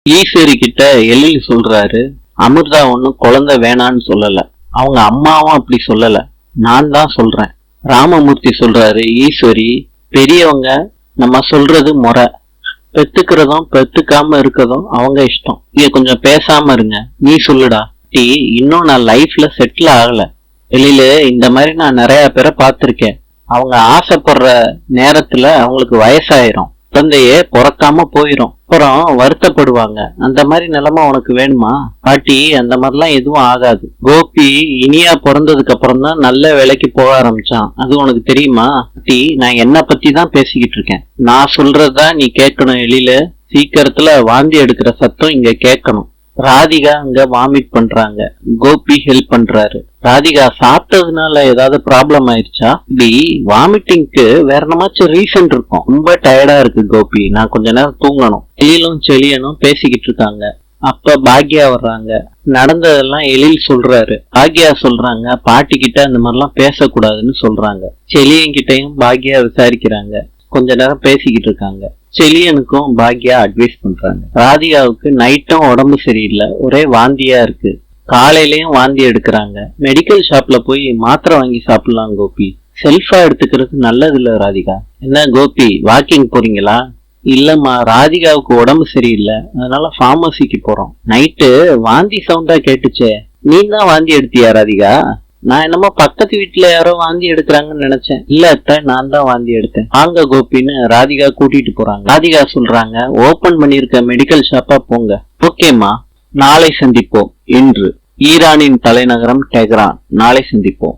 ஈஸ்வரி கிட்ட எழில் சொல்றாரு, அமிர்தா ஒன்னும் குழந்தை வேணான்னு சொல்லல, அவங்க அம்மாவும் அப்படி சொல்லல, நான் தான் சொல்றேன். ராமமூர்த்தி சொல்றாரு, ஈஸ்வரி பெரியவங்க, நம்ம சொல்றது முறை, பெத்துக்கிறதும் பெத்துக்காம இருக்கிறதும் அவங்க இஷ்டம். நீங்க கொஞ்சம் பேசாம இருங்க, நீ சொல்லுடா. இன்னும் நான் லைஃப்ல செட்டில் ஆகல எழில, இந்த மாதிரி நான் நிறைய பேரை பார்த்திருக்கேன். அவங்க ஆசைப்படுற நேரத்துல அவங்களுக்கு வயசாயிரும், குழந்தையே பிறக்காம போயிரும், அப்புறம் வருத்தப்படுவாங்க. அந்த மாதிரி நிலைமை உனக்கு வேணுமா? பாட்டி, அந்த மாதிரிலாம் எதுவும் ஆகாது. கோபி இனியா பிறந்ததுக்கு அப்புறம் தான் நல்ல வேலைக்கு போக ஆரம்பிச்சான், அது உனக்கு தெரியுமா? பாட்டி, நான் என்ன பத்தி தான் பேசிக்கிட்டு இருக்கேன். நான் சொல்றதுதான் நீ கேட்கணும் எழில. சீக்கிரத்துல வாந்தி எடுக்கிற சத்தம் இங்க கேட்கணும். ராதிகா அங்க வாமிட் பண்றாங்க, கோபி ஹெல்ப் பண்றாரு. ராதிகா சாப்பிட்டதுனால ஏதாவது ப்ராப்ளம் ஆயிடுச்சா? இப்படி வாமிட்டிங்க்கு வேற என்னமாச்சும் ரீசன் இருக்கும். ரொம்ப டயர்டா இருக்கு கோபி, நான் கொஞ்ச நேரம் தூங்கணும். எழிலும் செழியனும் பேசிக்கிட்டு இருக்காங்க. அப்ப பாக்யா வர்றாங்க. நடந்ததெல்லாம் எழில் சொல்றாரு. பாக்யா சொல்றாங்க, பாட்டி கிட்ட அந்த மாதிரிலாம் பேசக்கூடாதுன்னு சொல்றாங்க. செழியன் கிட்டையும் பாக்யா விசாரிக்கிறாங்க. கொஞ்ச நேரம் பேசிக்கிட்டு இருக்காங்க. செழியனுக்கும் பாக்யா அட்வைஸ் பண்றாங்க. ராதிகாவுக்கு நைட்டும் உடம்பு சரியில்லை, ஒரே வாந்தியா இருக்கு. காலையிலயும் வாந்தி எடுக்கிறாங்க. மெடிக்கல் ஷாப்ல போய் மாத்திரை வாங்கி சாப்பிடலாம் கோபி. செல்ஃபா எடுத்துக்கிறது நல்லது இல்ல ராதிகா. என்ன கோபி, வாக்கிங் போறீங்களா? இல்லம்மா, ராதிகாவுக்கு உடம்பு சரியில்லை, அதனால பார்மசிக்கு போறோம். நைட்டு வாந்தி சவுண்டா கேட்டுச்சே, நீ தான் வாந்தி எடுத்தியா ராதிகா? நான் என்னமோ பக்கத்து வீட்டுல யாரோ வாந்தி எடுக்கிறாங்கன்னு நினைச்சேன். இல்ல அத்தை, நான் தான் வாந்தி எடுத்தேன். வாங்க கோபின்னு ராதிகா கூட்டிட்டு போறாங்க. ராதிகா சொல்றாங்க, ஓபன் பண்ணிருக்க மெடிக்கல் ஷாப்பா போங்க. ஓகேமா, நாளை சந்திப்போம். இன்று ஈரானின் தலைநகரம் டெஹ்ரான். நாளை சந்திப்போம்.